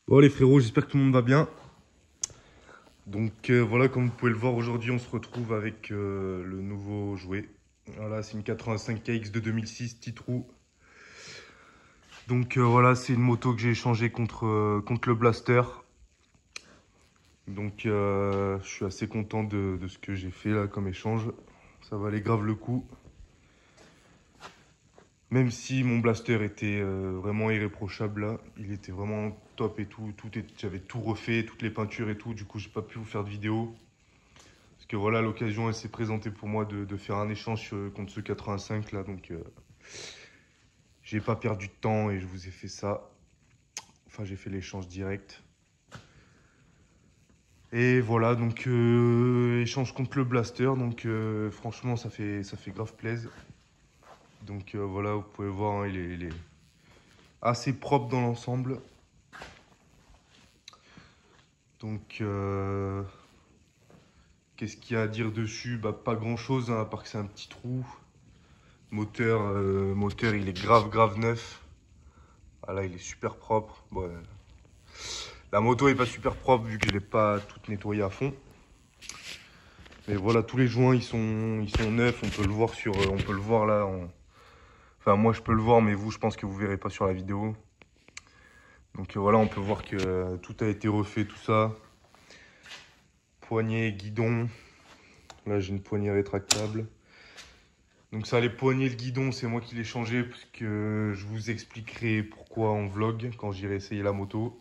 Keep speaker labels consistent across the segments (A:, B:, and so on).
A: Bon les frérots, j'espère que tout le monde va bien. Donc voilà, comme vous pouvez le voir aujourd'hui, on se retrouve avec le nouveau jouet. Voilà, c'est une 85 KX de 2006, petite roue. Donc voilà, c'est une moto que j'ai échangée contre le Blaster. Donc je suis assez content de ce que j'ai fait là comme échange. Ça valait grave le coup. Même si mon Blaster était vraiment irréprochable là, il était vraiment top et tout. J'avais tout refait, toutes les peintures et tout. Du coup, j'ai pas pu vous faire de vidéo. Parce que voilà, l'occasion, elle s'est présentée pour moi de faire un échange contre ce 85 là. Donc, j'ai pas perdu de temps et je vous ai fait ça. Enfin, j'ai fait l'échange direct. Et voilà, donc échange contre le Blaster. Donc, franchement, ça fait grave plaisir. Donc, voilà, vous pouvez voir, hein, il est assez propre dans l'ensemble. Donc, qu'est-ce qu'il y a à dire dessus? Bah, pas grand-chose, hein, à part que c'est un petit trou. Moteur, il est grave neuf. Ah là, il est super propre. Bon, la moto est pas super propre vu que je l'ai pas toute nettoyée à fond. Mais voilà, tous les joints ils sont neufs. On peut le voir on peut le voir là. Enfin, moi je peux le voir, mais vous, je pense que vous verrez pas sur la vidéo. Donc voilà, on peut voir que tout a été refait, tout ça. Poignée, guidon. Là, j'ai une poignée rétractable. Donc ça, les poignées, le guidon, c'est moi qui l'ai changé parce que je vous expliquerai pourquoi en vlog quand j'irai essayer la moto.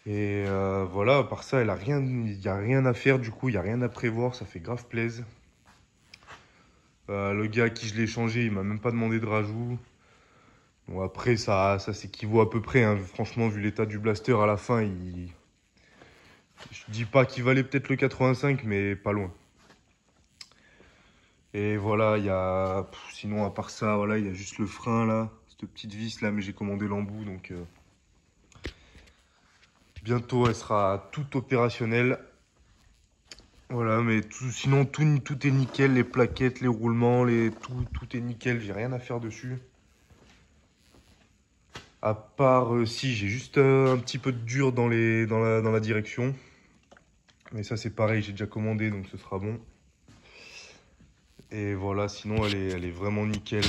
A: Et voilà, à part ça, il n'y a rien à faire du coup, il n'y a rien à prévoir, ça fait grave plaisir. Le gars à qui je l'ai changé, il m'a même pas demandé de rajout. Bon, après, ça s'équivaut à peu près, hein. Franchement, vu l'état du Blaster à la fin, je dis pas qu'il valait peut-être le 85, mais pas loin. Et voilà, sinon, à part ça, voilà, il y a juste le frein là, cette petite vis là, mais j'ai commandé l'embout, donc bientôt elle sera toute opérationnelle. Voilà, mais sinon tout est nickel, les plaquettes, les roulements, tout est nickel, j'ai rien à faire dessus. À part, si, j'ai juste un petit peu de dur dans la direction. Mais ça c'est pareil, j'ai déjà commandé, donc ce sera bon. Et voilà, sinon elle est vraiment nickel.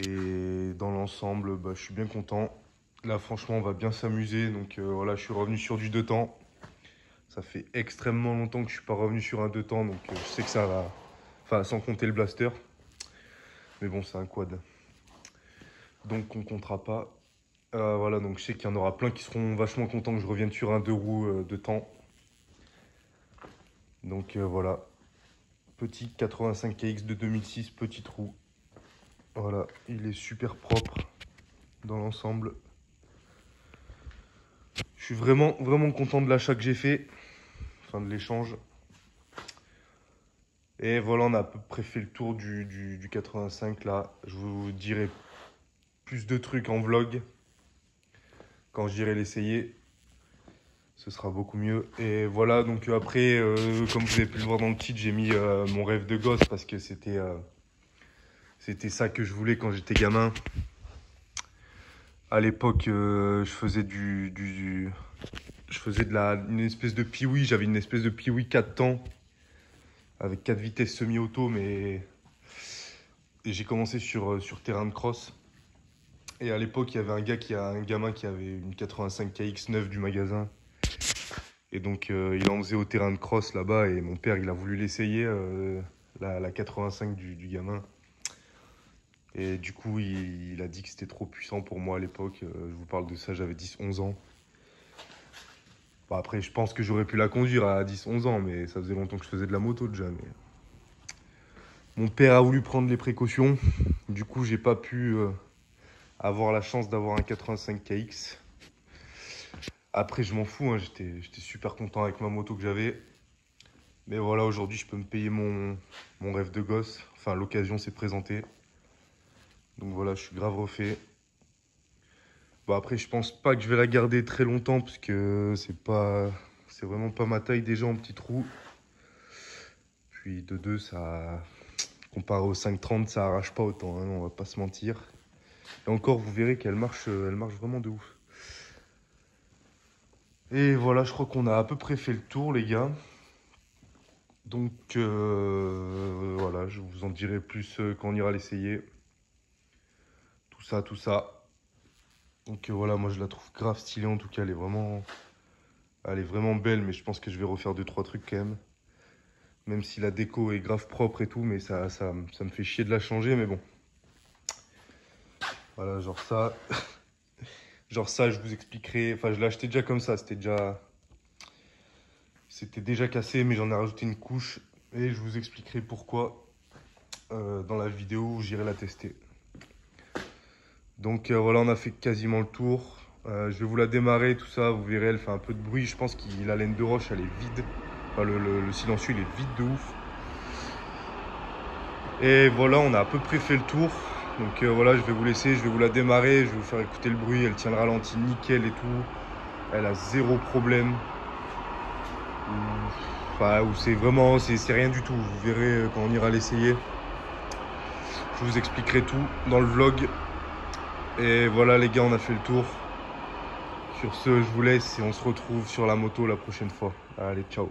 A: Et dans l'ensemble, bah, je suis bien content. Là franchement on va bien s'amuser, donc voilà, je suis revenu sur du 2 temps. Ça fait extrêmement longtemps que je suis pas revenu sur un 2 temps, donc je sais que ça va... Enfin, sans compter le Blaster. Mais bon, c'est un quad. Donc on comptera pas. Voilà, donc je sais qu'il y en aura plein qui seront vachement contents que je revienne sur un 2 roues de temps. Donc voilà, petit 85 KX de 2006, petite roue. Voilà, il est super propre dans l'ensemble. Je suis vraiment content de l'achat que j'ai fait, enfin de l'échange. Et voilà, on a à peu près fait le tour du 85 là. Je vous dirai plus de trucs en vlog quand j'irai l'essayer. Ce sera beaucoup mieux. Et voilà, donc après, comme vous avez pu le voir dans le titre, j'ai mis mon rêve de gosse parce que c'était ça que je voulais quand j'étais gamin. À l'époque, je faisais je faisais une espèce de Piwi. J'avais une espèce de Piwi 4 temps avec 4 vitesses semi-auto, mais et j'ai commencé sur terrain de cross. Et à l'époque, il y avait un gamin qui avait une 85 KX9 du magasin. Et donc, il en faisait au terrain de cross là-bas. Et mon père, il a voulu l'essayer, la 85 du gamin. Et du coup, il a dit que c'était trop puissant pour moi à l'époque. Je vous parle de ça, j'avais 10-11 ans. Bon, après, je pense que j'aurais pu la conduire à 10-11 ans, mais ça faisait longtemps que je faisais de la moto déjà. Mais... Mon père a voulu prendre les précautions. Du coup, j'ai pas pu avoir la chance d'avoir un 85 KX. Après, je m'en fous, hein, j'étais super content avec ma moto que j'avais. Mais voilà, aujourd'hui, je peux me payer mon rêve de gosse. Enfin, l'occasion s'est présentée. Donc voilà, je suis grave refait. Bon, après, je pense pas que je vais la garder très longtemps parce que c'est vraiment pas ma taille déjà en petit trou. Puis de deux, comparé au 530, ça arrache pas autant, hein, on va pas se mentir. Et encore, vous verrez qu'elle marche vraiment de ouf. Et voilà, je crois qu'on a à peu près fait le tour, les gars. Donc voilà, je vous en dirai plus quand on ira l'essayer. Tout ça, tout ça. Donc voilà, moi je la trouve grave stylée en tout cas, elle est vraiment belle, mais je pense que je vais refaire 2-3 trucs quand même. Même si la déco est grave propre et tout, mais ça me fait chier de la changer, mais bon. Voilà, genre ça. Genre ça, je vous expliquerai. Enfin, je l'ai acheté déjà comme ça, c'était déjà cassé, mais j'en ai rajouté une couche. Et je vous expliquerai pourquoi dans la vidéo où j'irai la tester. Donc voilà, on a fait quasiment le tour. Je vais vous la démarrer, tout ça, vous verrez, elle fait un peu de bruit. Je pense que la laine de roche, elle est vide. Enfin, le silencieux, il est vide de ouf. Et voilà, on a à peu près fait le tour. Donc voilà, je vais vous laisser, je vais vous la démarrer, je vais vous faire écouter le bruit. Elle tient le ralenti nickel et tout. Elle a zéro problème. Enfin, c'est vraiment, c'est rien du tout. Vous verrez quand on ira l'essayer. Je vous expliquerai tout dans le vlog. Et voilà les gars, on a fait le tour. Sur ce, je vous laisse et on se retrouve sur la moto la prochaine fois. Allez, ciao.